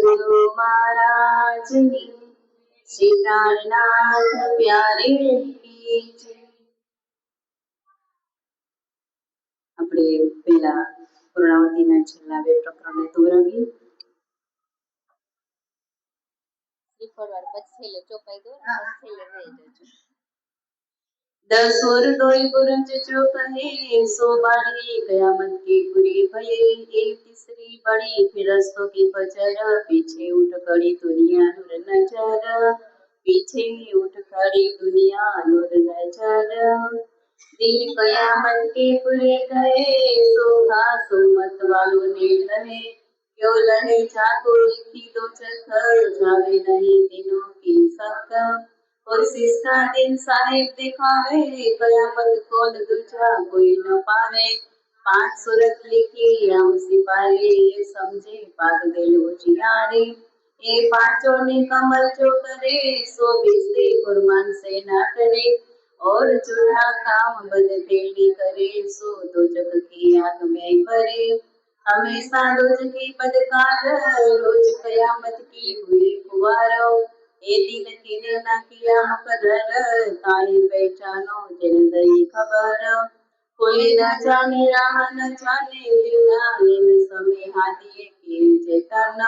સદગુરુ મહારાજની શ્રી પ્રાણનાથ પ્યારે કી જય. આપણે પેલા પૂર્ણાવતીના છેલ્લા બે પ્રકરણને દોરાવીએ. दस और दोई गुरज जो कहे सो बारी कयामत की बुरी भले. एक तीसरी बड़ी फिरस्तों की फजर पीछे उठ खड़ी दुनिया नूर नजर. पीछे उठ खड़ी दुनिया नूर नजर. दिन कयामत के बुरे कहे सो घासो मत वालों ने लहे. क्यों लहे जाको लिखी दो चक्कर जावे नहीं दिनों की सकर. और सिस्का दिन साहेब दिखावे कयामत कोल दूजा कोई न पावे. पांच सूरत लिखी राम सिपाही ये समझे पाग दिल उजियारे. ये पांचों ने कमल जो करे सो बिस्ते कुर्बान से ना करे. और झूठा काम बद फेली करे सो दो जग की आग में भरे. हमेशा रोज की बदकार रोज कयामत की हुई कुवारो. ए दिन किने ना किया मुकर्रर ताई पहचानो जिन दई खबर. कोई न जाने राह न जाने दिना इन समय हादिए की चेतन.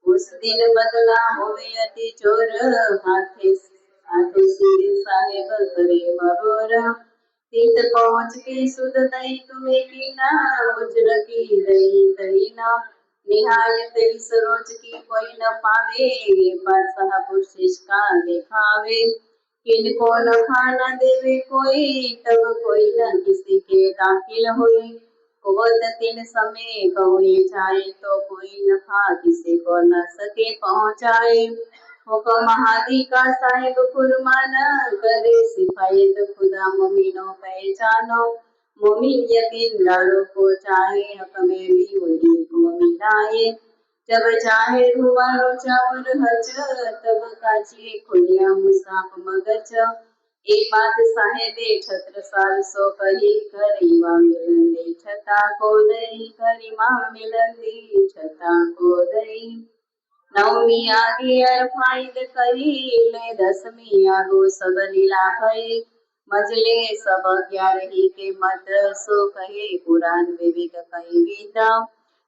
उस दिन बदला होवे अति चोर हाथे हाथे सिर साहेब करे मरोर. तीत पहुँच के सुध दई तुम्हें की ना गुजर की दई तई ना. निहायत इस रोज की कोई न पावे ये बादशाह पुरुष का दिखावे. किनको न खाना देवे कोई तब कोई न किसी के दाखिल हुई. कोत तीन समय कहुए जाए तो कोई न खा किसी को न सके पहुँचाए. हुक्म हादी का साहेब फुरमाना करे सिफायत खुदा मोमिनो पहचानो. मोमिन यकीन डालो को चाहे हक में भी उन्हीं को मिलाए. जब चाहे हुआ चावर हज तब काची खुलिया मुसाफ मगज. ए बात साहेबे छत्रसाल सो कही करी मां मिलंदी छता को दई. करी मां मिलंदी छता को दई. नवमी आगे अरफाइद कही ले 10वीं आगो सब लीला भई. मजले सब 11 के मत सो कहे पुराण विवेक कई विदा.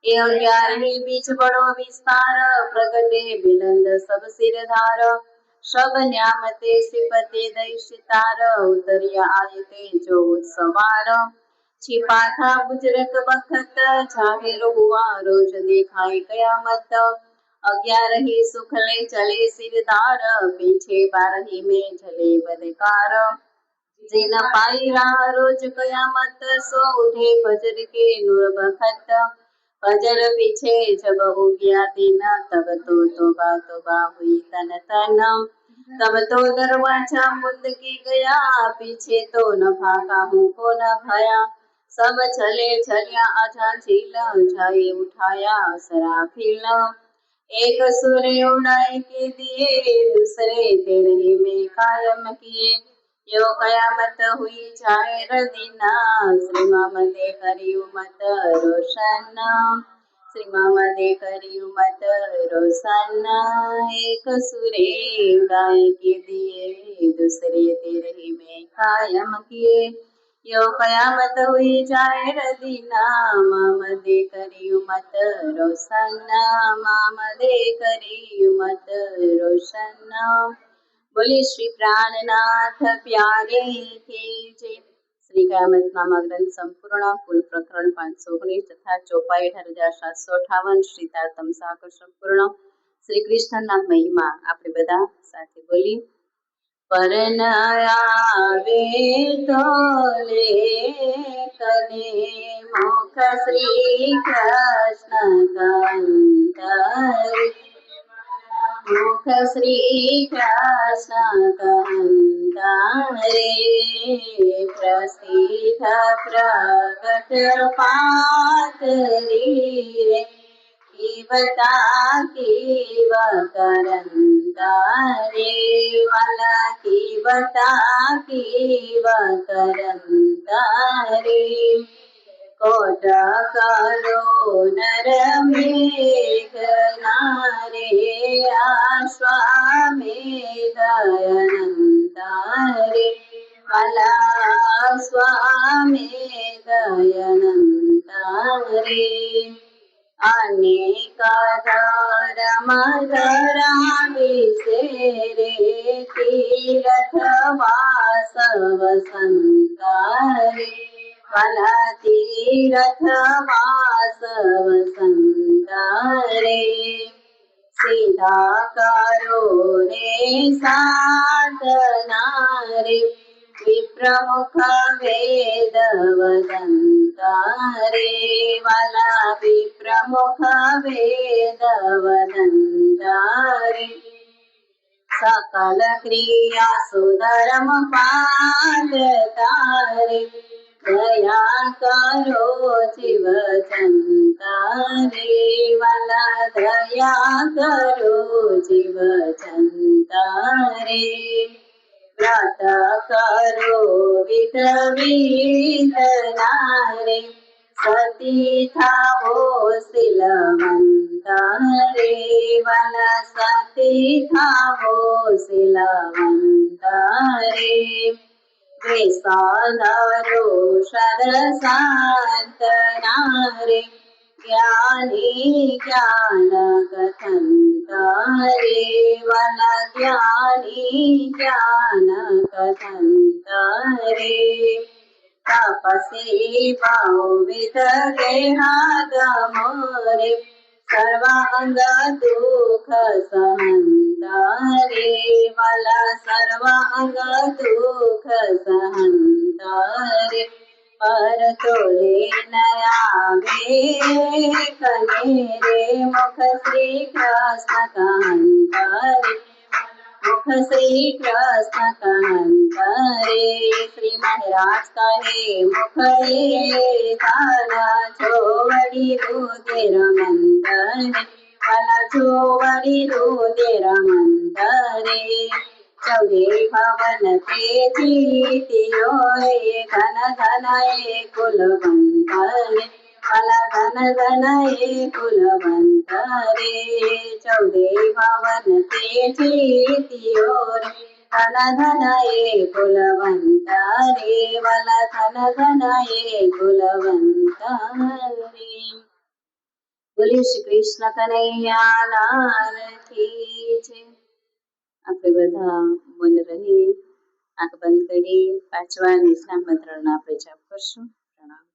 ए 11 बीच बड़ो विस्तार प्रगटे बिलंद सब सिरधार. सब न्यामते सिपते दई सितार उतरिया आयते जो सवार. छिपा था बुजरक बखत जाहिर हुआ रोज दिखाई कयामत. 11 सुखले चले सिरदार पीछे 12 में चले बदकार. जिन पाई राह रोज कयामत सो उठे फजर के नूर बखत. फजर पीछे जब हो गया दिन तब तो तोबा हुई तन तन. तब तो दरवाजा मुंद की गया पीछे तो न भागा हूँ को न भया. सब चले चलिया आजा झील जाए उठाया सराफिल. एक सूर्य उड़ाए के दिए दूसरे तेरे में कायम किए. यो कयामत हुई जाए रदीना श्री मामदे करियु मत रोशन. श्री मामदे करियु मत रोशन. एक सूर्य उड़ाए के दिए दूसरे तेरे में कायम किए. यो कयामत हुई जाए रदीना मामदे करियु मत रोशन. मामदे करियु मत रोशन. बोले श्री प्राणनाथ प्यारे की जय. श्री कयामत नामा ग्रंथ संपूर्ण. कुल प्रकरण 519 तथा ચોપાઈ 18,758. શ્રી તારતમ સાકર સંપૂર્ણ. શ્રી કૃષ્ણના મહિમા આપણે બધા સાથે બોલી. પરન આવે તો લે કને મુખ શ્રી કૃષ્ણ કંતરી. मुख श्री कृष्ण कंदरे प्रसिद्ध प्रगट पातरी रे. कीवता कीव करंदरे वाला कीवता कीव करंदरे. कोट करो नर मेघ नारे સ્વામી દયાનંદ રે વાલા સ્વામી દયાનંદ રે અનેક ધર્મ ધરાવી રે તીર્થ વાસવ સંતારે વાલા તીર્થ વાસવ સંતારે સીધા કરો રે સાધના રે વિપ્રમુખ વેદ વદંતા રે વાલા વિપ્રમુખ વેદ વદંતા રે સકલ ક્રિયા સુધર્મ પાલતા રે દયા કરો જીવ જનતા રે વાલા દયા કરો જીવ જનતા રે વ્રત કરો વિધ વિધના રે સતી થાવો શીલવંતા રે વાલા સતી થાવો શીલવંતા રે વેસાધરો શરસાંતના રે જ્ઞાની જ્ઞાન કથંતા રે વાલા જ્ઞાની જ્ઞાન કથંતા રે તપસી બહુવિધ દેહાગમો રે સર્વાંગ દુઃખ સહંતા રે વાલા સર્વાંગ દુઃખ સહંતા રે પર તોલે નયાવે કને રે મુખ શ્રી કૃષ્ણ કાંતા રે મુખ શ્રી કૃષ્ણ કાંતા રે શ્રી મહારાજ કહે મુખ ધન છોડી રુદિર મંતરે વાલા છોડી રુદિર મંતરે ચૌદે ભવન તે જીત્યો ધન ધન એ કુલવંત રે વાલા ધન ધન એ કુલવંત રે ચૌદે ભવન તે જીત્યો રે ધન ધન એ કુલવંત રે વાલા ધન ધન એ કુલવંત રે બોલીએ શ્રી કૃષ્ણ કનૈયા લાલ કી જય. આપણે બધા મૌન રહી આંખ બંધ કરી પાંચવા નિષ્ણાત મંત્રનો આપણે જાપ કરશું. પ્રણામ.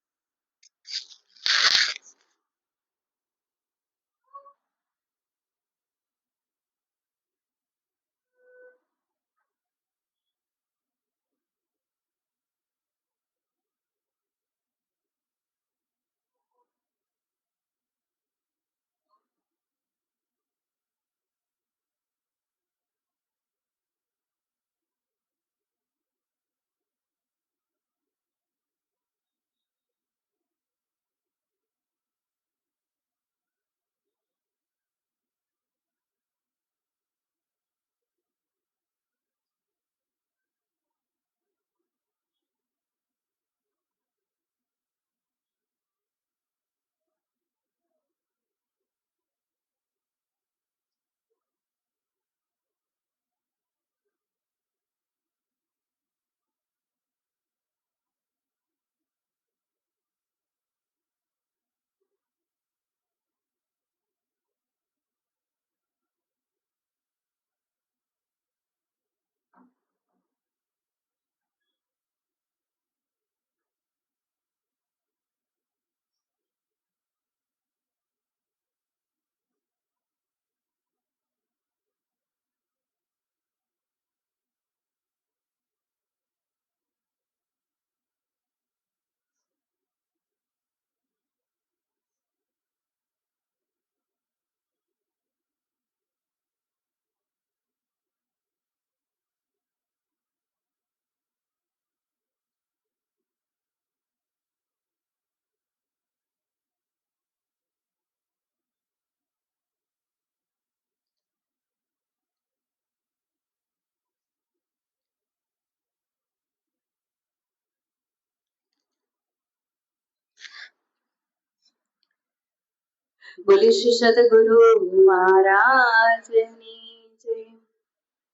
બોલીએ શ્રી સદગુરુ મહારાજની જય.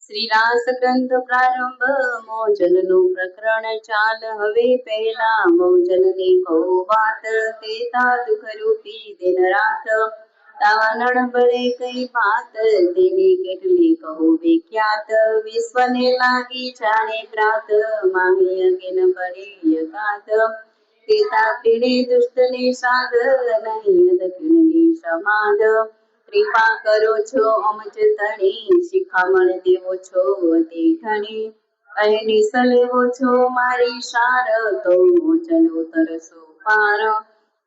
શ્રી રાસ ગ્રંથ પ્રારંભ મોજલનું પ્રકરણ ચાલ હવે પહેલા મોજલની કહો વાત તે દુઃખ રૂપી દિન રાત તાવા નડબડે કઈ વાત તેની કેટલી કહો વિખ્યાત વિશ્વને લાગી જાણે પ્રાત માહી અગિન પડે યગાત પિતા પીડે દુષ્ટ નિષાદ નહીં દક્ષિણની સમાદ કૃપા કરો છો અમજ તણી શિખામણ દેવો છો અતિ ઘણી અહીં નિસલેવો છો મારી સાર તો ચલો તરસો પાર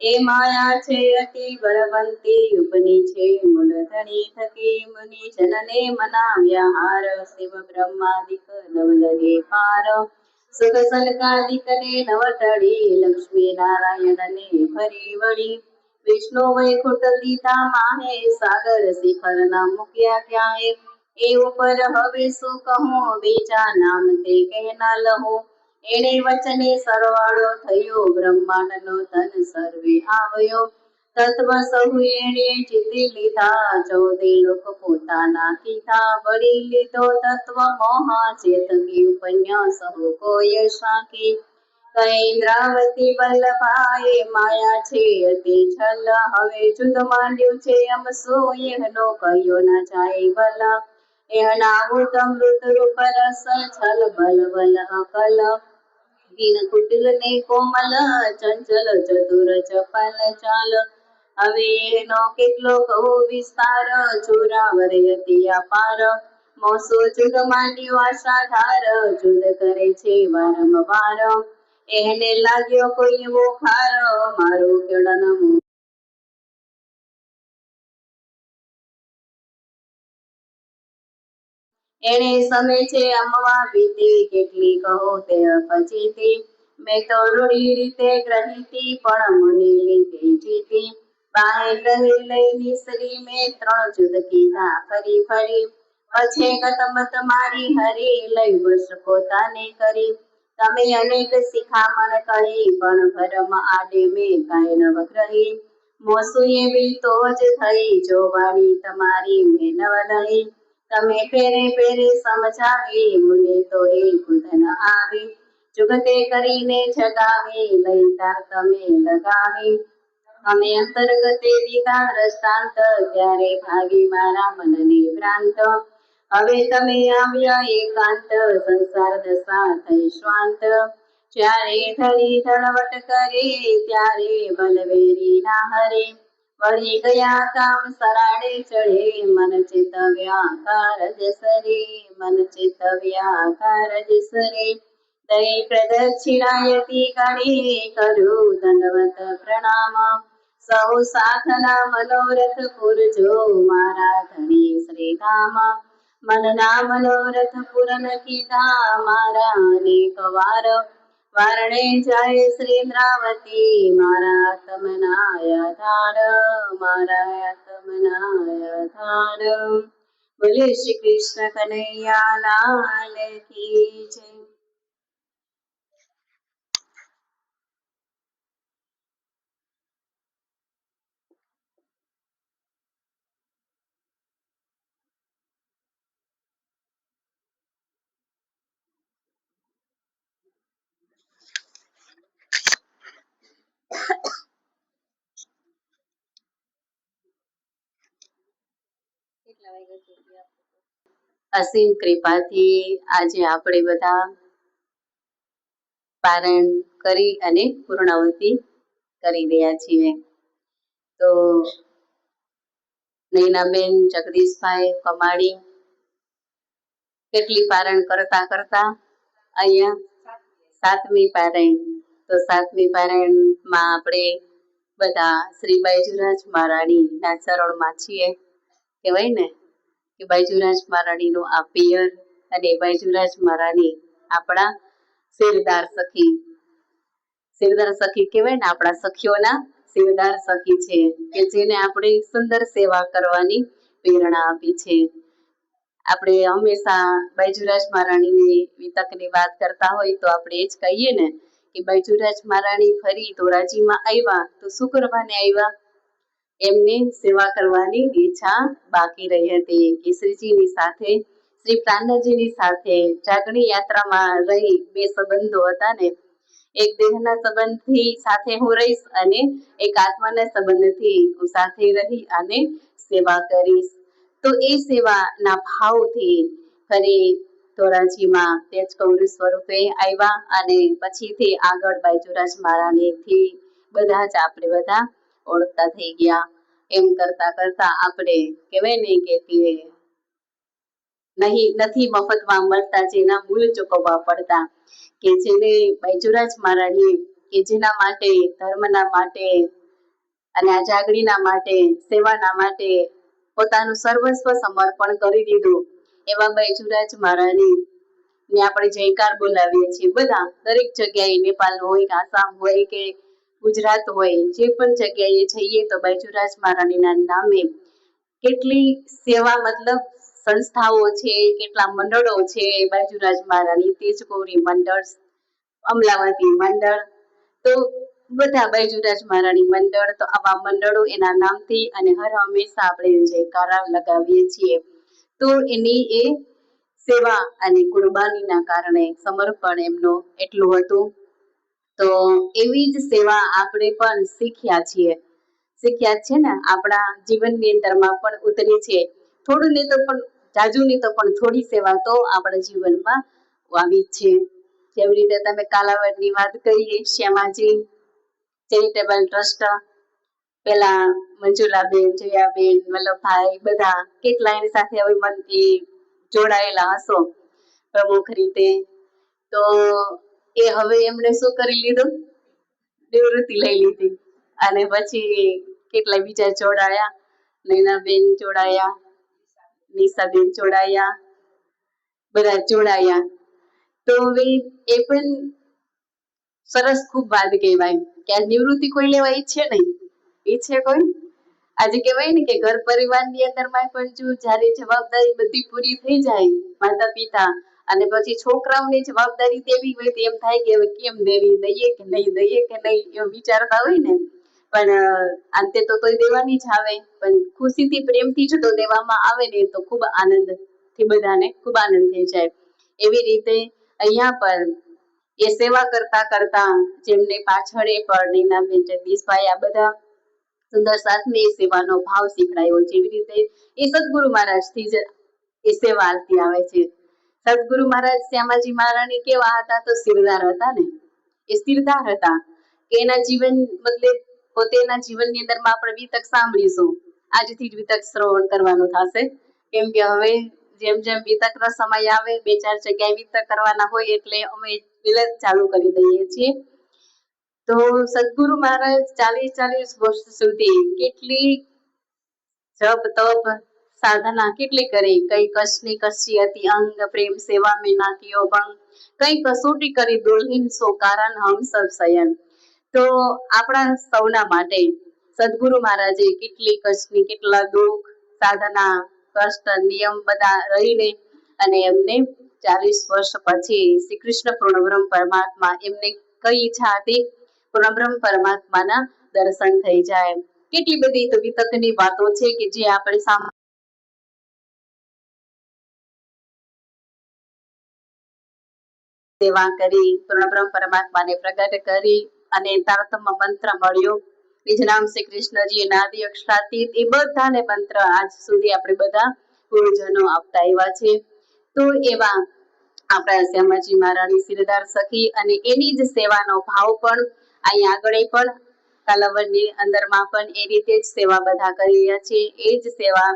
એ માયા છે અતિ બળવંતી ઉપની છે મૂળધણી થકી મુનિ જનને મનાવ્યા હાર શિવ બ્રહ્માદિક નવલહે પાર સુખ સનકાદિકને નવટડી લક્ષ્મી નારાયણને ફરી વળી વિષ્ણુ વૈકુંઠ લીધા માહે સાગર શિખર ના મૂક્યા ક્યાંય એ ઉપર હવે શું કહું બીજા નામ તે કહેના લહો એને વચને સરવાળો થયો બ્રહ્માંડ નો ધન સર્વે આવ્યો તત્વ સહુ એણે જીતી લીધા 14 લોક પોતાના કીધા વળી લીધો તત્વ મોહ ચેતકી ઉપન્યાસ હો કોઈ શાકી કઈ ઇન્દ્રાવતી વલ્લભાએ માયા છે અતિ છલ હવે જુદ માંડ્યું છે અમસો એહનો કહ્યો ના જાય ભલા એહના અમૃત રૂપ રસ છલ બલ બલ અકલ દિન કુટિલ ને કોમલ ચંચલ ચતુર ચપલ ચાલ હવે એનો કેટલો કહો વિસ્તાર જોરાવર અતિ અપાર મોસો જુદ માંડ્યો આશાધાર જુદ કરે છે વારંવાર એને લાગ્યો કોઈ એવો ખાર મારો કેળન એને સમે છે અમવા ભીતી કેટલી કહો તે પછીથી મેં તો રૂડી રીતે ગ્રહીતી પણ મુનિ લીધી જીતી બાહે રહી લઈ નિસરી મેં 3 જુદ કીધા ફરી ફરી પછી ગતમત મારી હરી લઈ વશ પોતાને કરી તમે અનેક શિખામણ કહી પણ ભરમ આડે મેં કાંઈ નવ ગ્રહી મોસુ એવી તો જ થઈ જો વાણી તમારી મેં નવ નહીં તમે ફેરે ફેરે સમજાવી મુને તો એ ખુદ ન આવી જુગતે કરીને જગાવી લઈ તાર તમે લગાવી અમે અંતર્ગતે દીધા દ્રષ્ટાંત ત્યારે ભાગી મારા મનની ભ્રાંત હવે તમે આવ્યા એકાંત સંસાર દશા થઈ શ્વાંત જ્યારે ધરી ધડવટ કરે ત્યારે બલવેરી ના હરે વળી ગયા કામ સરાડે ચડે મન ચિતવ્યાકાર જસરે મન ચિતવ્યાકાર જસરે દઈ પ્રદક્ષિણાયતી ગણી કરું દંડવત પ્રણામ સહુ સાથના મનોરથ પૂરજો મારા ધણી શ્રી ધામ મનના મનોરથ પૂરન કીધા મારા અનેક વાર વારણે જાય શ્રી ઇન્દ્રાવતી મારા તમના ધાર બોલે શ્રી કૃષ્ણ કનૈયા લાલ કી જય. અસીમ કૃપાથી આજે આપણે બધા પારાયણ કરી અને પૂર્ણાવતી કરી રહ્યા છીએ. તો નૈનાબેન, જગદીશભાઈ, કમાણી કેટલી પારાયણ કરતા કરતા અહીંયા 7મી પારાયણ. તો 7મી પારાયણમાં આપણે બધા શ્રી બાઈજુરાજ મહારાણીના ચરણમાં છીએ. કહેવાય ને કે બાઈજુરાજ મહારાણીનું આ પિયર અને બાઈજુરાજ મહારાણી આપણા શિરદાર સખી. શિરદાર સખી કહેવાય ને, આપણા સખીઓના શિરદાર સખી છે કે જેને આપણે સુંદર સેવા કરવાની પ્રેરણા આપી છે. આપણે હંમેશા બાઈજુરાજ મહારાણીની વિતકની વાત કરતા હોય તો આપણે એ જ કહીએ ને કે બાઈજુરાજ મહારાણી ફરી ધોરાજીમાં આવ્યા તો શું કરવાને આવ્યા? એમની સેવા કરવાની ઈચ્છા બાકી રહી હતી. કેસરીજીની સાથે શ્રી પ્રાણજીની સાથે જાગણી યાત્રામાં રહી બે સંબંધો હતા ને, એક દેહના સંબંધથી સાથે હું રહીશ અને એક આત્માના સંબંધથી હું સાથે રહી અને સેવા કરીશ. તો એ સેવાના ભાવથી ફરી ધોરાજીમાં તેજ કૌરી સ્વરૂપે આવ્યા અને પછીથી આગળ બાજુરાજ મહારાણીથી બધા જ આપણે બધા ઓળખતા થઈ ગયા. એમ કરતા કરતા આપણે કહેવાય ને કે નથી મફતમાં મળતા જેના મૂળ ચૂકવવા પડતા, કે જેને બાજુરાજ મહારાણીએ કે જેના માટે ધર્મના માટે અને આ જાગણીના માટે સેવાના માટે પોતાનું સર્વસ્વ સમર્પણ કરી દીધું, એવા બાજુરાજ મહારાણી ને આપણે જયકાર બોલાવીએ છીએ બધા. દરેક જગ્યાએ નેપાળ હોય, આસામ હોય કે ગુજરાત હોય, જે પણ જગ્યાએ જઈએ તો બાજુરાજ મહારાણીના નામે કેટલી સેવા મતલબ સંસ્થાઓ છે, કેટલા મંડળો છે. બાજુરાજ મહારાણી તેજ ગૌરી મંડળ, અમલાવતી મંડળ, તો બધા બાજુરાજ મહારાણી મંડળ, તો આવા મંડળો એના નામથી અને હર હંમેશા આપણે જયકારા લગાવીએ છીએ. તો એની એ સેવા અને કુરબાનીના કારણે સમર્પણ એમનું એટલું હતું. તો એવી જ સેવા આપણે પણ શીખ્યા છે ને, આપણા જીવનની અંદરમાં પણ ઉતરી છે. થોડું નહીં તો પણ જાજુ નહીં તો પણ થોડી સેવા તો આપણા જીવનમાં આવી જ છે. જેવી રીતે તમે કાલાવડની વાત કરીએ, શ્યામાજી ચેરિટેબલ ટ્રસ્ટ, પેલા મંજુલાબેન, જયાબેન, વલ્લભભાઈ બધા કેટલા એની સાથે હવે જોડાયેલા હશો પ્રમુખ રીતે. તો એ હવે એમણે શું કરી લીધું, નિવૃત્તિ લઈ લીધી અને પછી કેટલા બીજા જોડાયા, નૈનાબેન જોડાયા, નિશાબેન જોડાયા, બધા જોડાયા. તો હવે એ પણ સરસ ખૂબ વાત કહેવાય કે આ નિવૃત્તિ કોઈ લેવા ઈચ્છે નહીં, ઈચ્છે કોઈ? આજે કહેવાય ને કે ઘર પરિવારની અંદરમાં પણ જો જ્યારે જવાબદારી બધી પૂરી થઈ જાય, માતા પિતા અને પછી છોકરાઓની જવાબદારી દેવી હોય તો એમ થાય કે હવે કેમ દેવી, દઈએ કે નહીં એવું વિચારતા હોય ને. પણ અંતે તો તોય દેવાની જ આવે, પણ ખુશીથી પ્રેમથી જો તો દેવામાં આવે ને તો ખૂબ આનંદથી બધાને ખૂબ આનંદ થઈ જાય. એવી રીતે અહીંયા પણ એ સેવા કરતા કરતા જેમને પાછળ પણ નૈનાબેન, જગદીશભાઈ આ બધા સુંદર સાથને એ સેવાનો ભાવ શીખડાયો. જેવી રીતે એ સદગુરુ મહારાજથી જ એ સેવા હાલતી આવે છે. સદગુરુ મહારાજ શ્યામાજી મહારાણી કેવા હતા, તો સિરદાર હતા ને, એ સિરદાર હતા કે એના જીવન બદલે પોતે એના જીવનની અંદરમાં આપણે વિતક સાંભળીશું. આજથી જ વિતક શ્રવણ કરવાનું થશે, કેમ કે હવે જેમ જેમ વિતકનો સમય આવે, 2-4 જગ્યાએ વિતક કરવાના હોય એટલે અમે વિલક ચાલુ કરી દઈએ છીએ. તો સદગુરુ મહારાજ 40 વર્ષ સુધી કેટલી જપ તપ સાધના કેટલી કરી, કઈ કશની કશી હતી અંગ, પ્રેમ સેવા મેં ના કિયો ભંગ, કઈ કસોટી કરી દુલ્હીન સો કારણ હમ સબ શયન. તો આપણા સૌના માટે સદગુરુ મહારાજે કેટલી કષ્ટની, કેટલા દુઃખ, સાધના, કષ્ટ, નિયમ બધા રહીને અને એમને 40 વર્ષ પછી શ્રી કૃષ્ણ પૂર્ણબ્રહ્મ પરમાત્મા એમને કઈ ઈચ્છા હતી, પૂર્ણબ્રહ્મ પરમાત્માના દર્શન થઈ જાય. કેટલી બધી તો વિતકની વાતો છે કે જે આપણે સેવા કરી, પૂર્ણબ્રહ્મ પરમાત્માને પ્રગટ કરી અને તારતમ્ય મંત્ર મળ્યો. નિજ નામ શ્રી કૃષ્ણજી નાદિ અક્ષરાતીત, એ બધાને મંત્ર આજ સુધી આપણે બધા ગુરુજનો આપતા આવ્યા છે. તો એવા આપણા શ્યામાજી મહારાણી સિરદાર સખી અને એની જ સેવાનો ભાવ પણ અહીંયા આગળ પણ કાલાવડની અંદરમાં પણ એ રીતે જ સેવા બધા કરી રહ્યા છે. એ જ સેવા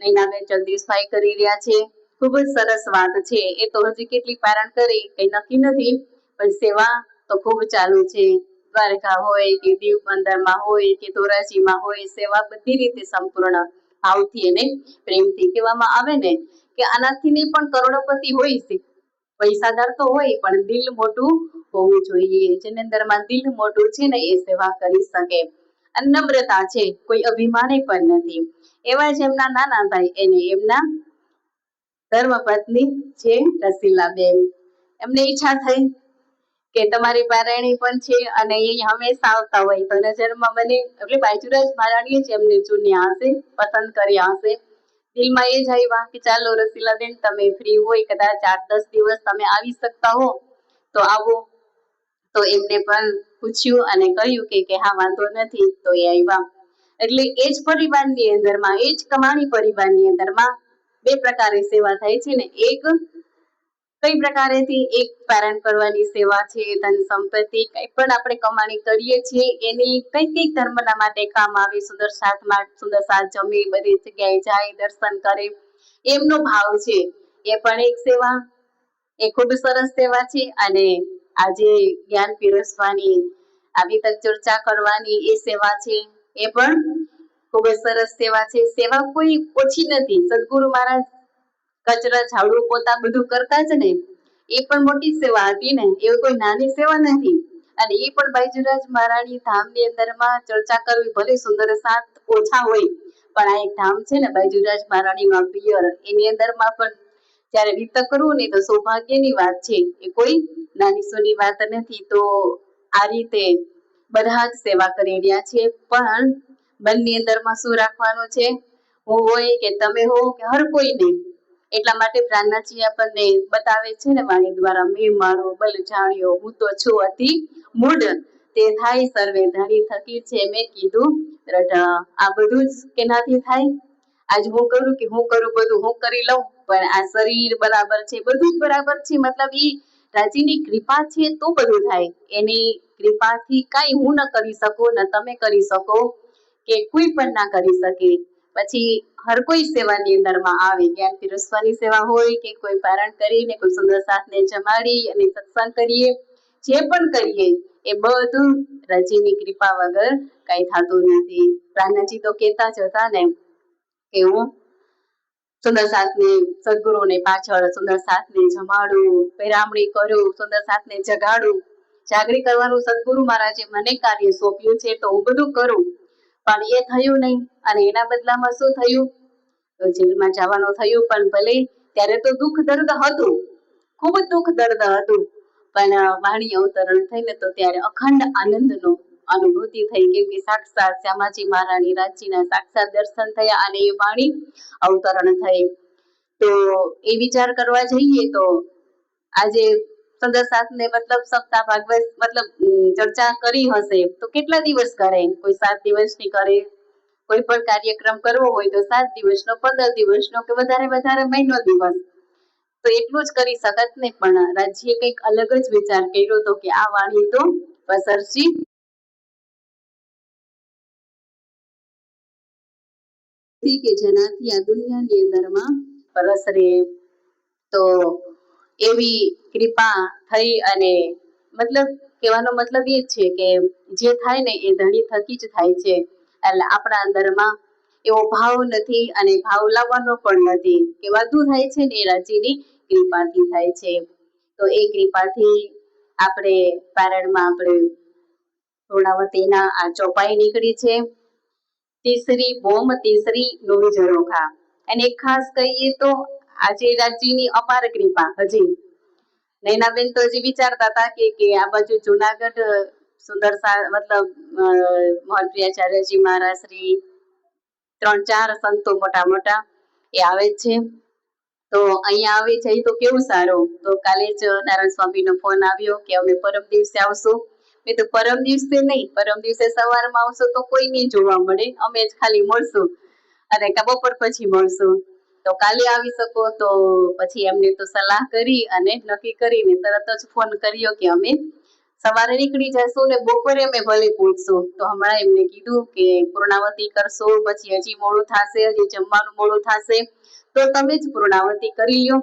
નૈનાબેન, જગદીશભાઈ કરી રહ્યા છે. ખૂબ જ સરસ વાત છે. એ તો હજી કેટલી પારણ કરી કઈ નક્કી નથી, પણ સેવા તો ખૂબ ચાલુ છે. દ્વારકા હોય કે દીવ બંદરમાં હોય કે ધોરાજીમાં હોય, સેવા બધી રીતે સંપૂર્ણ ભાવથી અને પ્રેમથી કહેવામાં આવે ને કે આનાથી નહીં પણ કરોડોપતિ હોય છે. પૈસાદાર તો હોય પણ દિલ મોટું હોવું જોઈએ. જેની અંદરમાં દિલ મોટું છે ને એ સેવા કરી શકે. અને નમ્રતા છે, કોઈ અભિમાની પણ નથી. એવા જ એમના નાના ભાઈ એને એમના ધર્મપત્ની છે રસીલાબેન, એમને ઈચ્છા થઈ કે તમારી પારાયણી પણ છે અને એ હંમેશા આવતા હોય, તો નજરમાં મને એટલે બાજુરાજ મહારાણીએ જ એમને ચૂન્યા હશે, પસંદ કર્યા હશે. દિલમાં એ જ આવ્યા કે ચાલો રસીલાબેન તમે ફ્રી હોય કદાચ 8-10 દિવસ તમે આવી શકતા હો તો આવો. તો એમને પણ પૂછ્યું અને કહ્યું કે હા વાંધો નથી, તો એ આવ્યા. એટલે એ જ પરિવારની અંદરમાં, એ જ કમાણી પરિવારની અંદરમાં બે પ્રકારે સેવા થાય છે ને. એક કઈ પ્રકારેથી એક પારણ કરવાની સેવા છે, ધન સંપત્તિ કઈ પણ આપણે કમાણી કરીએ છીએ એની કઈ કઈ ધર્મના માટે કામ આવે. સુંદર સાથ જમે, બધી જગ્યાએ જાય, દર્શન કરે, એમનો ભાવ છે એ પણ એક સેવા, એ ખૂબ સરસ સેવા છે. અને આજે જ્ઞાન પીરસવાની, આવી તક ચર્ચા કરવાની એ સેવા છે, એ પણ ખૂબ જ સરસ સેવા છે. સેવા કોઈ ઓછી નથી. સદગુરુ મહારાજ કચરા ઝાડુ પોતા બધું કરતા જ ને, એ પણ મોટી સેવા હતી ને, એ કોઈ નાની સેવા નથી. અને એ પણ બાયજુરાજ મહારાણી ધામની અંદરમાં ચર્ચા કરવી, ભલે સુંદર સાત ઓછા હોય પણ આ એક ધામ છે ને બાયજુરાજ મહારાણીમાં પિયર, એની અંદરમાં પણ જ્યારે વિતક કરવું ને તો સૌભાગ્યની વાત છે, એ કોઈ નાની સૂની વાત નથી. તો આ રીતે બધા જ સેવા કરી રહ્યા છે. પણ બંને અંદરમાં શું રાખવાનું છે? હું હોય કે તમે હો કે હર કોઈ નહીં. એટલા માટે પ્રાર્થનાજી આપણને બતાવે છે ને વાણી દ્વારા, મેં મારો બલ જાણ્યો, હું તો છું અતિ મૂઢ, તે થાય સર્વે ધણી થકી છે મેં કીધું દ્રઢ. આ બધું જ કેનાથી થાય? આજ હું કરું કે હું કરું બધું હું કરી લઉં, પણ આ શરીર બરાબર છે, બધું જ બરાબર છે. મતલબ ઈ રાજીની કૃપા છે તો બધું થાય. એની કૃપાથી કઈ હું ન કરી શકું, ન તમે કરી શકો, કે કોઈ પણ ના કરી શકે. પછી હર કોઈ સેવાની અંદરમાં આવે, જ્ઞાન પીરસવાની સેવા હોય કે કોઈ પારણ કરીને કોઈ સુંદર સાથને જમાડી અને સત્સંગ કરીએ, જે પણ કરીએ એ બધું રજીની કૃપા વગર કઈ થતું નથી. પ્રાણજી તો કહેતા જ હતા ને કે હું સુંદર સાથને સદગુરુને પાછળ સુંદર સાથને જમાડું, પેરામણી કરું, સુંદર સાથને જગાડું. જાગરી કરવાનું સદગુરુ મહારાજે મને કાર્ય સોંપ્યું છે તો હું બધું કરું, પણ એ થયું નહીં. અને એના બદલામાં શું થયું? તો જેલમાં જવાનું થયું. પણ ભલે ત્યારે તો દુઃખ દર્દ હતું, ખૂબ જ દુઃખ દર્દ હતું, પણ વાણી અવતરણ થઈને તો ત્યારે અખંડ આનંદનો અનુભૂતિ થઈ. કેમ કે સાક્ષાત શ્યામાજી મહારાણી રાજજીના સાક્ષાત દર્શન થયા અને એ વાણી અવતરણ થઈ. તો એ વિચાર કરવા જઈએ તો આજે સુંદર સાથને મતલબ સપ્તાહ ભાગવત મતલબ ચર્ચા કરી હશે તો કેટલા દિવસ કરે? કોઈ 7 દિવસની કરે, કોઈ પણ કાર્યક્રમ કરવો હોય તો 7 દિવસનો, 15 દિવસનો, કે વધારે વધારે મહિનો દિવસ, તો એટલું જ કરી શકત ને. પણ રાજ્યે કંઈક અલગ જ વિચાર કર્યો હતો કે આ વાણી તો પસરશી કે જેનાથી આ દુનિયાની અંદરમાં પરસરે. તો એવી કૃપા થઈ. અને મતલબ કહેવાનો મતલબ એ છે કે જે થાય ને એ ધણી થકી જ થાય છે. એટલે આપણા અંદરમાં એવો ભાવ નથી અને ભાવ લાવવાનો પણ નથી, કે બધું થાય છે ને એ રાજીની કૃપાથી થાય છે. તો એ કૃપાથી આપણે પારણમાં આપણે પૂર્ણાવતીના આ ચોપાઈ નીકળી છે. તીસરી બોમ તીસરી નોવી ઝરોખા. અને ખાસ કહીએ તો આજે રાજ્યની અપાર કૃપા. હજી નૈનાબેન તો હજી વિચારતા હતા કે આ બાજુ જુનાગઢ સુંદર મતલબ મોહનપ્રિયાચાર્યજી મહારાજ શ્રી 3-4 સંતો મોટા મોટા એ આવે છે. તો અહીંયા આવે છે તો કેવું સારું. તો કાલે જ નારાયણ સ્વામીનો ફોન આવ્યો કે અમે પરમ દિવસે આવશું. મેં તો પરમ દિવસે નહીં, પરમ દિવસે સવારમાં આવશો તો કોઈ નહીં જોવા મળે, અમે જ ખાલી મળશું, અને બપોર પછી મળશું. તો કાલે આવી શકો? તો પછી એમને તો સલાહ કરી અને નક્કી કરીને તરત જ ફોન કર્યો કે અમે સવારે નીકળી જશું ને બપોરે અમે ભલે પહોંચશું. તો હમણાં એમને કીધું કે પૂર્ણાવતી કરશો, પછી હજી મોડું થશે, હજી જમવાનું મોડું થશે, તો તમે જ પૂર્ણાવતી કરી લ્યો.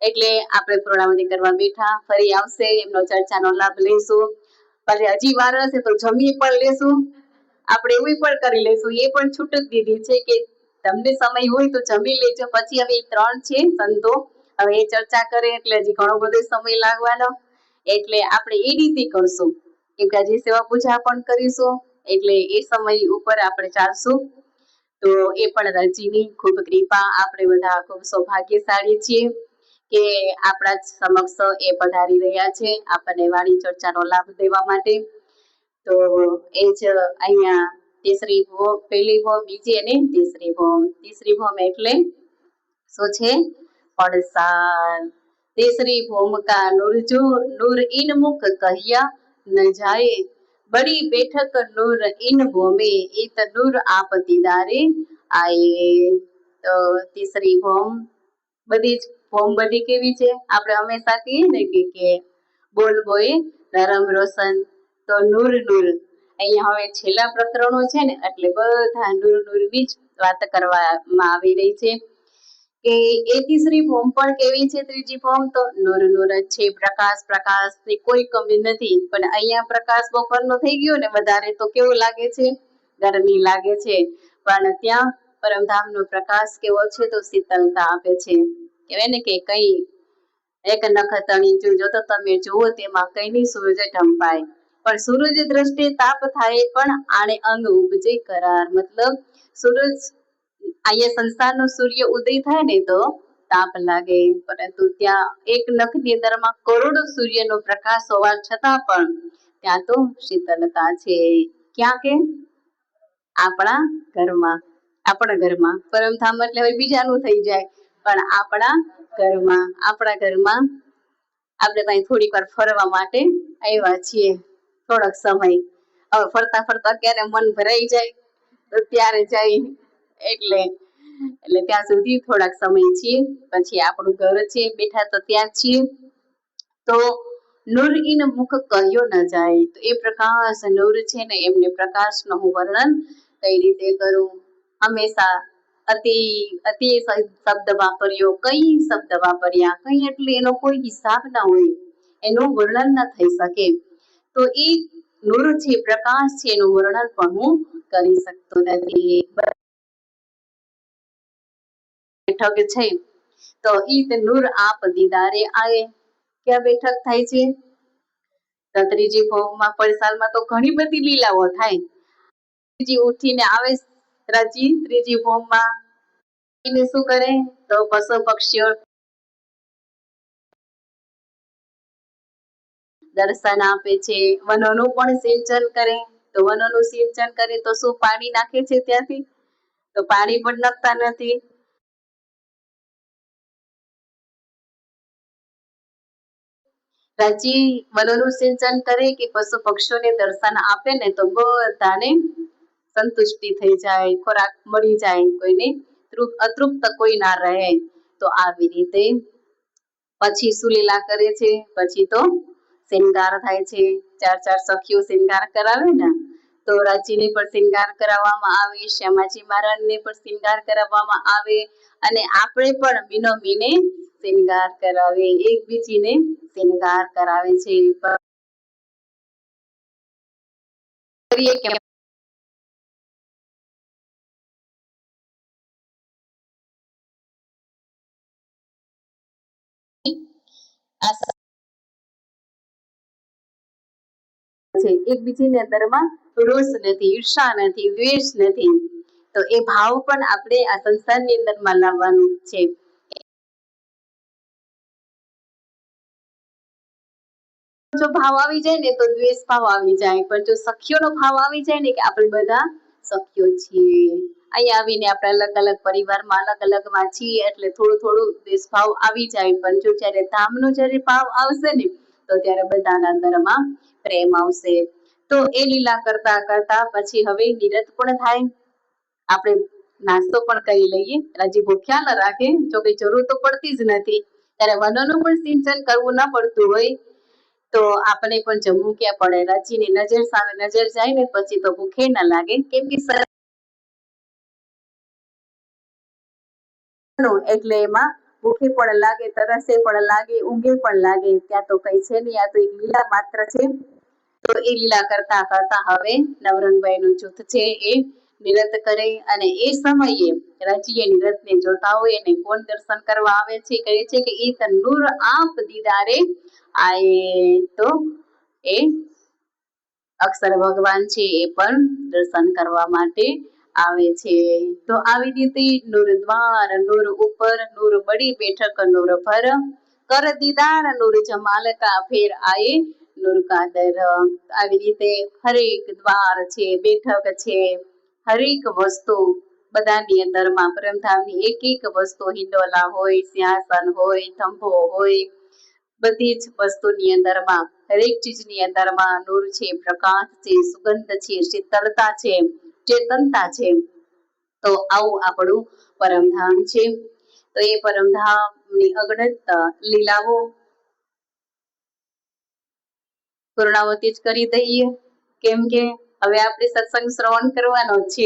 એટલે આપણે પૂર્ણાવતી કરવા બેઠા. ફરી આવશે, એમનો ચર્ચાનો લાભ લઈશું. પછી હજી વાર હશે તો જમી પણ લેશું, આપણે એવું પણ કરી લેશું. એ પણ છૂટ જ દીધી છે કે તમને સમય હોય તો જમી લેજો. પછી હવે 3 છે સંતો, હવે એ ચર્ચા કરે એટલે હજી ઘણો બધો સમય લાગવાનો, એટલે આપણે એ રીતે કરશું. કેમ કે હજી સેવા પૂજા પણ કરીશું, એટલે એ સમય ઉપર આપણે ચાલશું. તો એ પણ રજીની ખૂબ કૃપા. આપણે બધા ખૂબ સૌભાગ્યશાળી છીએ કે આપણા સમક્ષ એ પધારી રહ્યા છે આપણને વાણી ચર્ચાનો લાભ દેવા માટે. તો એ જ અહીંયા तीसरी भौम, पहली भौम, बीजी અને तीसरी भौम। तीसरी भौम એટલે શું છે? પડસાર। तीसरी भौम का नूर जो नूर इन मुख कहिया न जाए, बड़ी बैठक नूर इन भौमे इत नूर आप दीदारे आए। તો तीसरी भौम બધી જ ભૌમ બધી કેવી છે? આપણે હંમેશા કહીએ ને કે બોલ બોય નરમ રોશન, તો નૂર નૂર અહીંયા હવે છેલ્લા પ્રકરણો છે ને એટલે બધા નૂર નૂરની જ વાત કરવામાં આવી રહી છે કે એ तीसरी ભૌમ પણ કેવી છે? ત્રીજી ભૌમ તો નૂર નૂર જ છે, પ્રકાશ પ્રકાશની કોઈ કમી નથી। પણ અહીંયા પ્રકાશ બપોરનો થઈ ગયો ને વધારે તો કેવું લાગે છે? ગરમી લાગે છે। પણ ત્યાં પરમધામનો પ્રકાશ કેવો છે? તો શીતળતા આપે છે। કહેવાય ને કે કઈ એક નખતણી જો તો તમે જુઓ તેમાં કઈ નહીં સૂરજ ઢંપાય, પણ સૂરજ દ્રષ્ટિ તાપ થાય પણ આણે અંગ ઉપજે કરાર। મતલબ સૂરજ અહીંયા સંસારનો સૂર્ય ઉદય થાય ને તો તાપ લાગે, પરંતુ ત્યાં એક નખની અંદરમાં કરોડો સૂર્યનો પ્રકાશ હોવા છતાં પણ ત્યાં તો શીતળતા છે। ક્યાં કે? આપણા ઘરમાં। આપણા ઘરમાં પરમધામ એટલે હવે બીજાનું થઈ જાય, પણ આપણા ઘરમાં આપણે ત્યાં થોડીક વાર ફરવા માટે આવ્યા છીએ, થોડોક સમય। હવે ફરતા ફરતા ક્યારે મન ભરાઈ જાય તો ત્યારે જાય, એટલે ત્યાં સુધી થોડાક સમય છીએ, પછી આપણું ઘર છે બેઠા તો ત્યાં છીએ। તો નૂર ઇન મુખ કહ્યો ન જાય, તો એ પ્રકાશ નૂર છે ને એમને પ્રકાશનું હું વર્ણન કઈ રીતે કરું? હંમેશા અતિ અતિ શબ્દ વાપર્યો, કઈ શબ્દ વાપર્યા, કઈ એટલે એનો કોઈ હિસાબ ના હોય, એનું વર્ણન ન થઈ શકે। તો એ નૂર છે, પ્રકાશ છે, એનું વર્ણન પણ હું કરી શકતો નથી। બેઠક છે તો ઈત નૂર આપ દીદારે આए, ક્યાં બેઠક થાય છે? તો ત્રીજી ભૌમમાં પડસાલમાં તો ઘણી બધી લીલાઓ થાય। ત્રીજી ઉઠીને આવે રાજી ત્રીજી ભૌમમાં એને શું કરે? તો પશુ પક્ષીઓ દર્શન આપે છે, વનોનું પણ સિંચન કરે। તો વનોનું સિંચન કરે તો શું પાણી નાખે છે ત્યાંથી? તો પાણી પણ નાખતા નથી। રાજી વનોનું સિંચન કરે કે પશુ પક્ષીઓને દર્શન આપે ને તો બધાને સંતુષ્ટિ થઈ જાય, ખોરાક મળી જાય, કોઈને અતૃપ્ત કોઈ ના રહે। તો આવી રીતે પછી શું લીલા કરે છે? પછી તો શિંગાર થાય છે, ચાર ચાર સખીઓ શિંગાર કરાવે ને, તો રાજીને પણ શિંગાર કરાવવામાં આવે, શ્યામાજી મહારાજને પણ શિંગાર કરાવવામાં આવે, અને આપણે પણ મીનોમીને શિંગાર કરાવે, એકબીજીને શિંગાર કરાવે છે। એકબીજીની અંદરમાં રોષ નથી, ઈર્ષા નથી, દ્વેષ નથી, તો એ ભાવ પણ આપણે આ સંસારની અંદરમાં લાવવાનું છે। જો ભાવ આવી જાય ને તો દ્વેષ ભાવ આવી જાય, પણ જો સખીઓનો ભાવ આવી જાય ને કે આપણે બધા સખીઓ છીએ, અહીંયા આવીને આપણે અલગ અલગ પરિવારમાં અલગ અલગમાં છીએ એટલે થોડું થોડું દ્વેષ ભાવ આવી જાય, પણ જો જ્યારે ધામનો જ્યારે ભાવ આવશે ને તો ત્યારે બધાના અંદરમાં પ્રેમ આવશે। તો એ લીલા કરતા કરતા પછી હવે નિરત પણ થાય, આપણે નાસ્તો પણ કરી લઈએ, રાજી ભૂખ્યા ન રાખે, જો કે જરૂર તો પડતી જ નથી, ત્યારે વનોનું પણ સિંચન કરવું ન પડતું હોય તો આપણે પણ જમવું ક્યાં પડે? રાજીની નજર સામે નજર જાય ને પછી તો ભૂખે ન લાગે, કેમ કે એટલે એમાં ભૂખે પણ લાગે, તરસે પણ લાગે, ઊંઘે પણ લાગે, ત્યાં તો કઈ છે નહીં, આ તો એક લીલા માત્ર છે। તો એ લીલા કરતા કરતા હવે નવરંગભાઈનું જૂથ છે એ નિરત કરે, અને એ સમયે રાજી એ નિરતને જોતા હોય અને કોણ દર્શન કરવા આવે છે? કહે છે કે ઈ તનૂર આપ દીદારે આए, તો એ અક્ષર ભગવાન છે એ પણ દર્શન કરવા માટે આવે છે। તો આવી રીતે નૂર દ્વાર નૂર ઉપર નૂર બડી બેઠક નૂર પર કર દીદાર નૂર જમાલ કા ફેર આए નૂર કા દર। આવી રીતે હરેક દ્વાર છે, બેઠક છે, હરેક વસ્તુ બધાની અંદરમાં પરમધામની એક એક વસ્તુ, હિંડોલા હોય, સિંહાસન હોય, થંભો હોય, બધી જ વસ્તુની અંદરમાં હરેક ચીજની અંદરમાં નૂર છે, પ્રકાશ છે, સુગંધ છે, શીતળતા છે, ચેતનતા છે. તો આવું આપણું પરમધામ છે. તો એ પરમધામની અગણિત લીલાઓ પૂર્ણાવતી જ કરી દઈએ, કેમ કે હવે આપણે સત્સંગ શ્રવણ કરવાનો છે.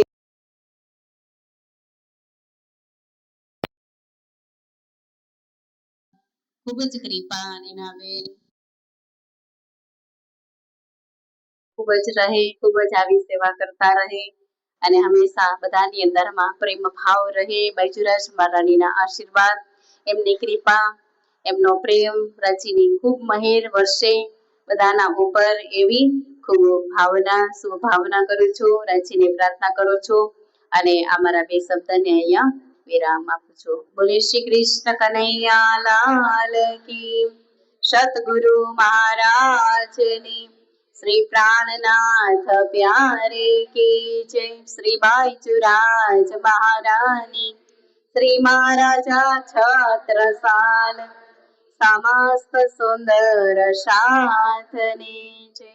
ખૂબ જ કૃપા નીનાબેન, ખૂબ જ રહે, ખૂબ જ આવી સેવા કરતા રહે અને હંમેશા બધાની અંદરમાં પ્રેમ ભાવ રહે. બાજુરાજ મહારાણીના આશીર્વાદ, એમની કૃપા, એમનો પ્રેમ રાજીની ખૂબ મહેર વર્ષે બધાના ઉપર, એવી ખૂબ ભાવના શુભભાવના કરું છું. રાજીને પ્રાર્થના કરું છું અને અમારા બે શબ્દને અહીંયા વિરામ આપું છું. બોલે શ્રી કૃષ્ણ કનૈયા લાલ કી, સતગુરુ મહારાજની, શ્રી પ્રાણનાથ પ્યારે કી જય. શ્રી બાઈચુરાજ મહારાણી, શ્રી મહારાજા છત્રસાલ, સમસ્ત સુંદર સાથની જય.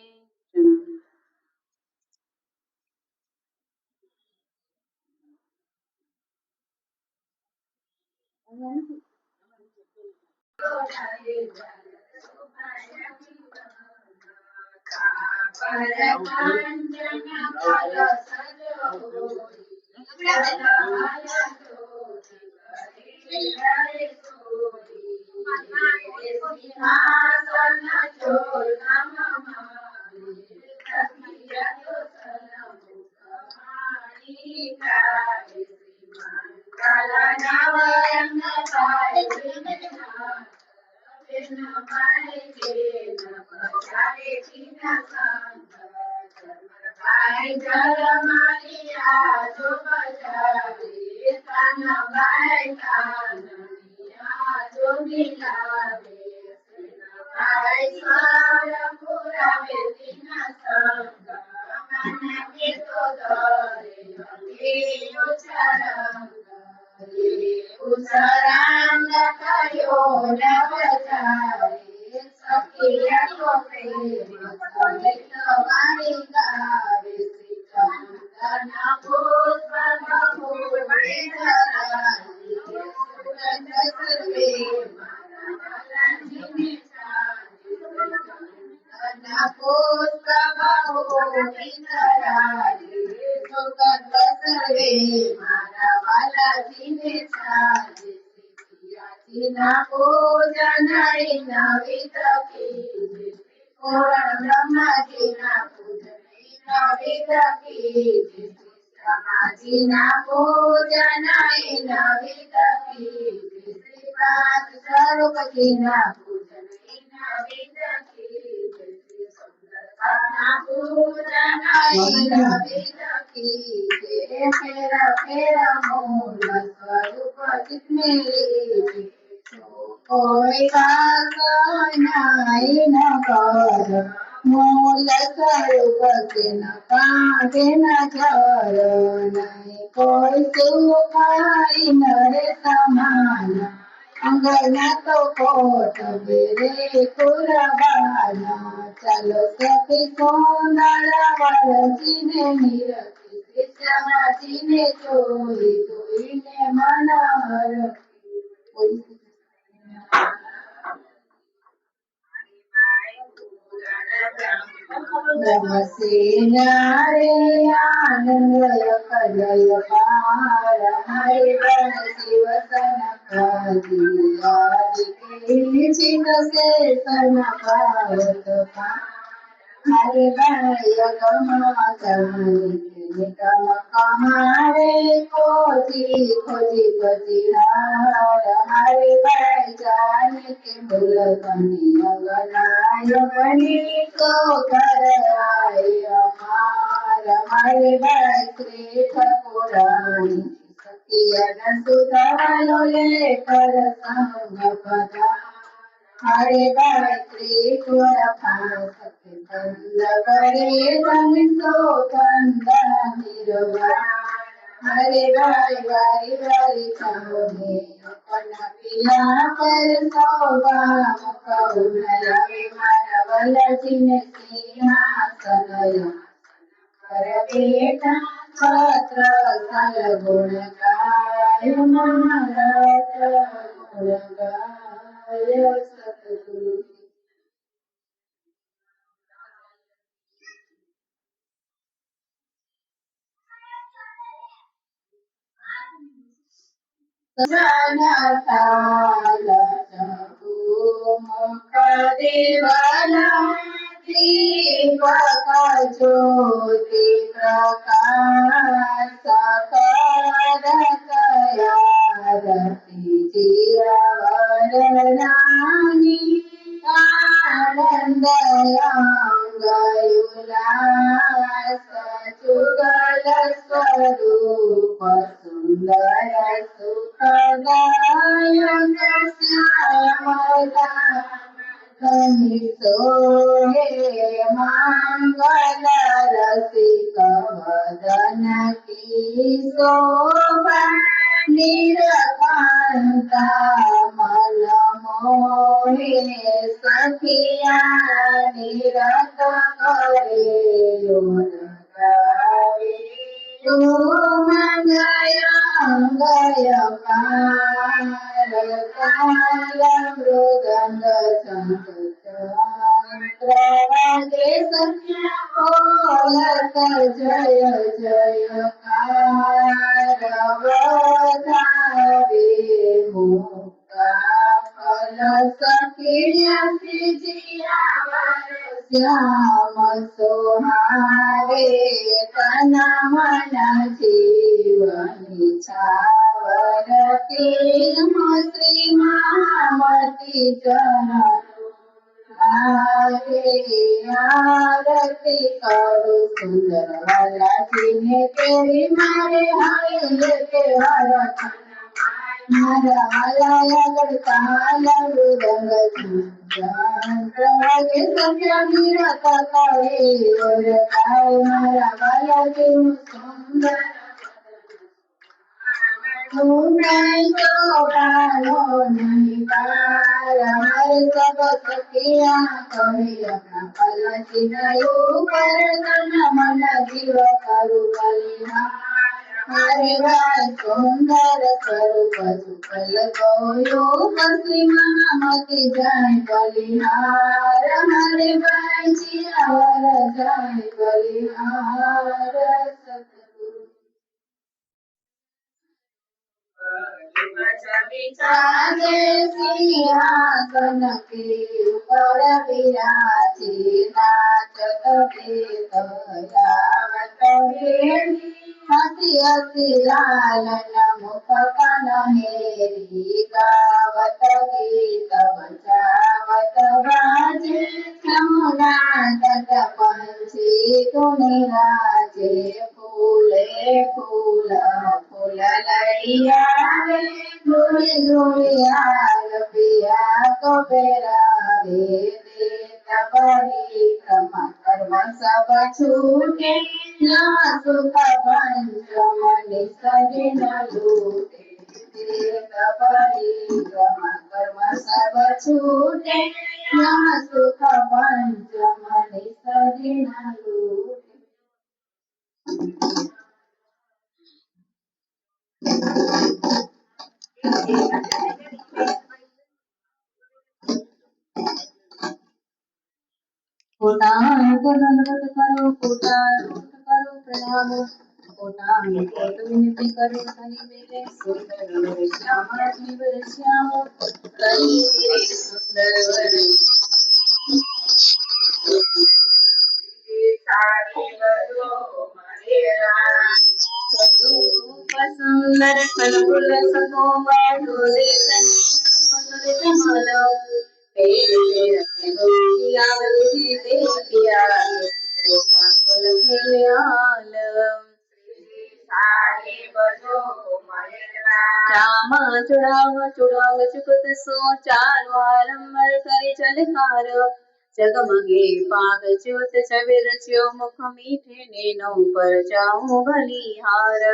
हरे भाई त्रिपुर कंद करे संतो कंद निरवा हरे भाई बारी बारी चमोने अपना पिया कर सोगा मुकौनया मानवल जिन सिंहासन करवेटा छत्र सल गुण गाय महाराज गुण गाय सतगुरु जनताल मुख देवला दीपक ज्योति प्रकाश करतया रति जियवररानी आनन्दयांगयुलास जुगल स्वरूप सुन्दर सुखदायक श्यामला सोहे मंगल रसिक वदन की शोभा नीलकांता मन मोहे सखिया निरत करे गावे मंगय गय काल मृदंग चंद्रवागे बोलत जय जयकारवधावे मुक्ता फल सखिया श्याम सोहारे तन मन जीवनी छावर के श्री महामती जन आरती करो सुंदर वाला जिन्हें तेरी मारे हाय लेके हर मारा वाला करता मृदंग के संख्या मीरता करे और काय मारा वाला के सुंदर नहीं तो पालो नहीं पार हमारे सब सखिया कभी अपना पल चिन्हू पर तन मन जीव करू बलिहार हरे भाई सुंदर स्वरूप सुफल गोयो पसी महामती जय बलिहार हरे भाई जियावर जय बलिहार सतगुरु विराजे सिंहासन के ऊपर विराजे नाचत भेदयावत हेरी हसी हसी लालन मुख कन हेरी गावत गीत बजावत बाजे यमुना तट पंछी धुनि राजे फूले फूल फूल लड़िया धुरी धुरियाल पिया को बेरावे देत परिक्रमा कर्म सब छूटे यहाँ सुख पंचम निसदिन लूटे देत परिक्रमा कर्म सब छूटे यहाँ सुख पंचम निसदिन लूटे दंडवत करो प्रणाम कोट विनती करो हरि मेरे सुंदर श्याम जीव श्याम हरि मेरे सुंदर सुंदर फलफुल सकोमा डोले ચામ ચડાવ चुड़ांग चुकत सो चारो आरंबर करे चलकार जगमगे पाग च्युत छवि रच्यो मुख मीठे नैनो पर जाऊं बलिहार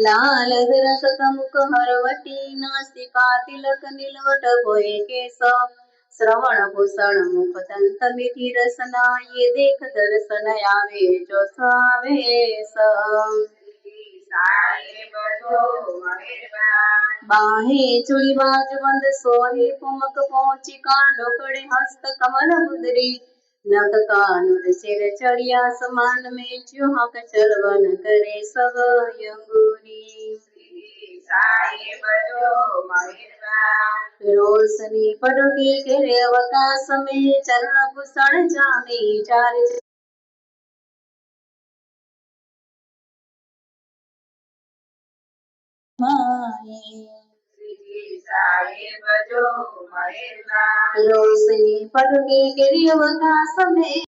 लाल रसत मुख हरवटी नासिका तिलक नीलवट होए केस श्रवण भूषण मुख दंत मिठी रसना ये देख दर्शन आवे जो सावेश बाहे चुड़ी बाजबंद सोहे कुमक पहुंची कांडो कड़े हस्त कमल मुद्री नक कानुर सिर चढ़िया समान में चुहक चलवन करे सब यंगुरी रोशनी पड़ोगी घेरे अवकाश में चरण भूषण जामे चार रोशनी पड़ोगी घेरे अवकाश में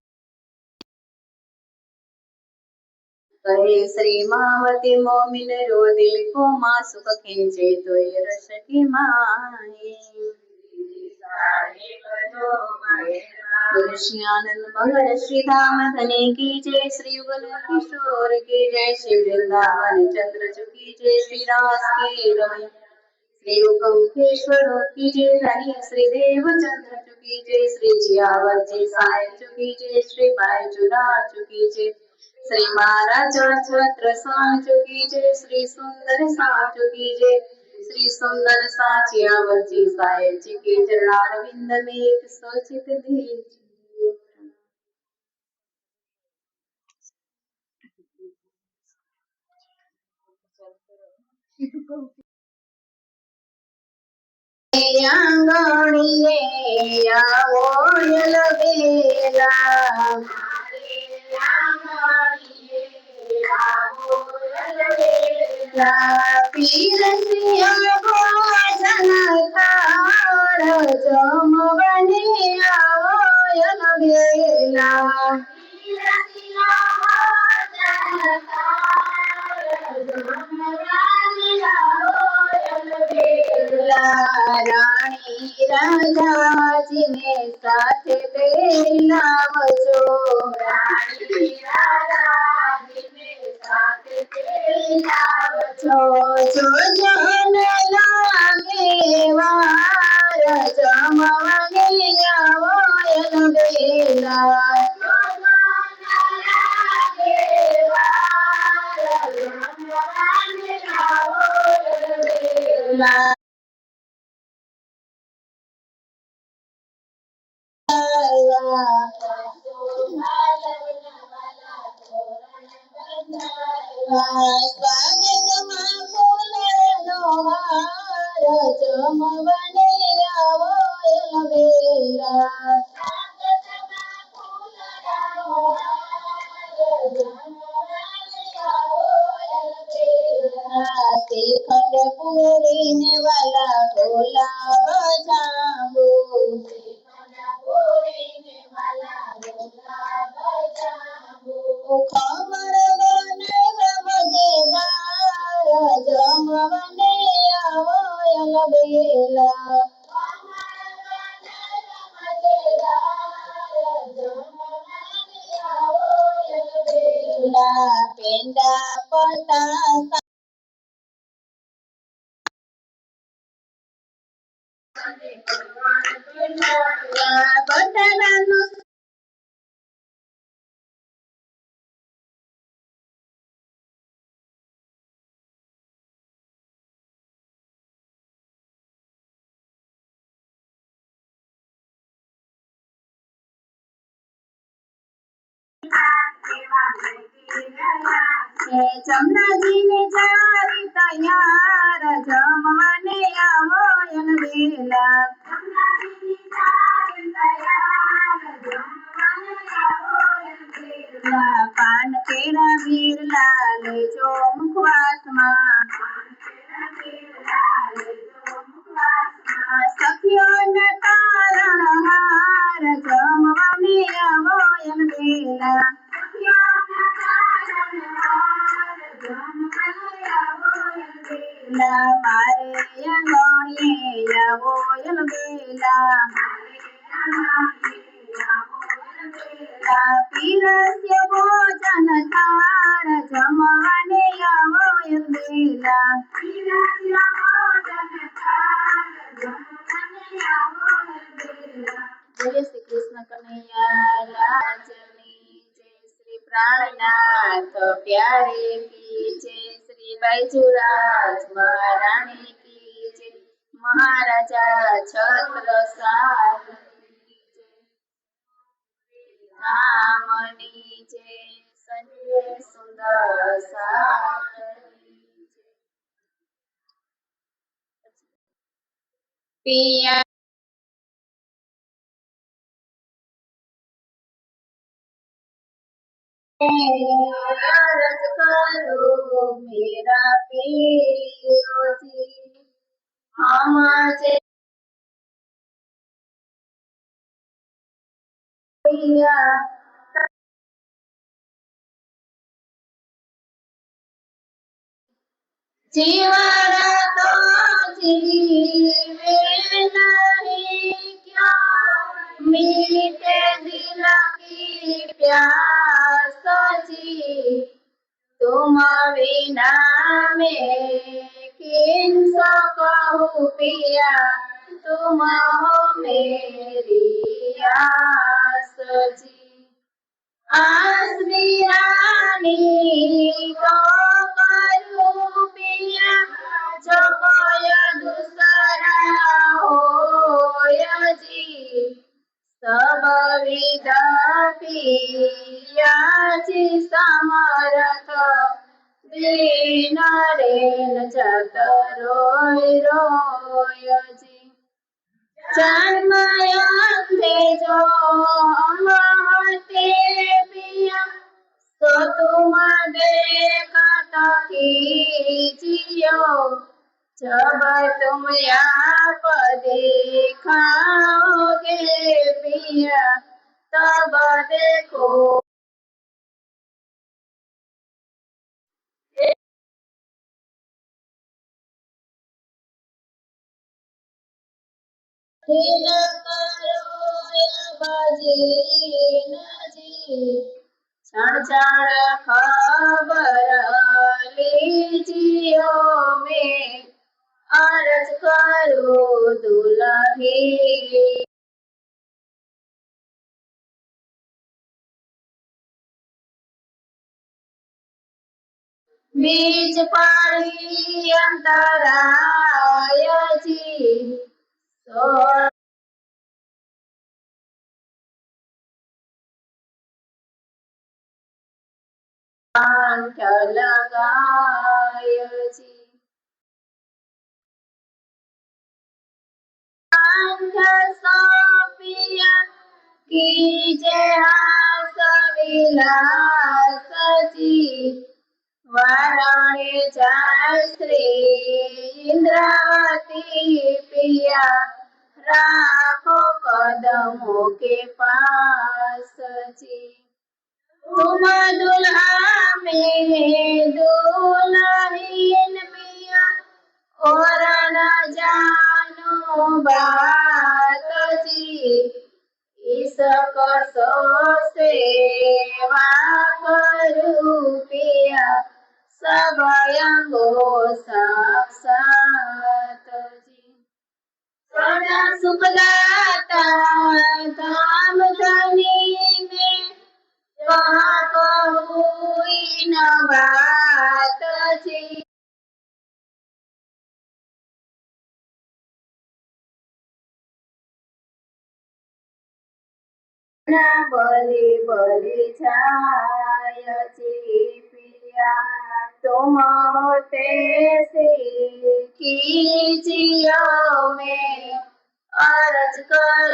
कहे श्री मावती मोमिन रो दिल को माँ सुख खींचे तो ये रस की माए आनंद मगर श्री धाम धने की जय श्री युगल किशोर की जय श्री वृंदावन चंद्र की जय श्री रास की रमय श्री ओंकेश्वर की जय धनी श्री देव चंद्र की जय श्री जियावर जी साय की जय श्री बाय चुरा की जय श्री महाराज छत्र सांच की जय श्री सुंदर सांच की जय श्री सुंदर साचियावर जी साय जी के चरणारविंद में एक सोचित दीजिए आंगणिये आवो यलबेला पीरसिया भोजन खार जमवने आवो यलबेला रानी राजा जी ने साथ बेलावजो रानी राजा जी ने साथ बेलावजो जो जन लागे वार जमवने आवो बेला સ્વાગતમાં ફૂલનો હાર જમવને આવો એલબેલા શ્રીખંડ પૂરી ને વાલા ઢોલા જાંબુ ખમર બને મજેદાર જમવને આવો એલબેલા પેંડા પતા બટાકાનું ચમરાજી ને ચારી તૈયાર જમવાને આવો એલબેલા પાન કેળા વીરલા લેજો મુખવાસમાં સખીઓના તારણ હાર જમવાને આવો એલબેલા બેલા મારે આંગણીએ આવો બેલા પીરસ્ય ભોજન થાળ જમવાને આવો બેલા બોલે શ્રી કૃષ્ણ કનૈયા લાલની જય શ્રી પ્રાણનાથ પ્યારે કી જય શ્રી બાઈજુરાજ મહારાણી કી જય મહારાજા છત્રસાલ રામની જય સંજય સુંદર સાગરની જય પિયા अर्ज करो मेरा पियो जी हम जीवन तो जीवे नहीं क्या मीठे दिल की प्यास जी तुम बिना मैं किनसे कहूँ पिया तुम हो मेरी आस जी आस बिरानी तो करूँ पिया जो कोई दूसरा हो जी सब विदा पिया जी समर्थ दीन रेन जत रोय रोय जी जन्मयते जो अमते पिया तो तुम देखत कीजियो जब तुम आप दिखाओगे पिया तब देखो दिल करो या बाजी नजी क्षण क्षण खबर लीजियो में अर्ज करो दुल्ही बीच पड़ी अंतराय जी तो कंठ लगाय जी कंठ सौंपिया कीजे हास विलास जी वाराणे जाय श्री इंद्रावती पिया राखो कदमों के पास जी तुम दुल्हा में दुल्हन पिया और न जानो बात जी इस कसो सेवा करूं पिया सब अंगो साक्षात जी सदा सुख दाता धाम धनी में कहाँ कहूँ इन बात जी बलि बलि जाय जी पिया तुम होते से कीजियो में अर्ज कर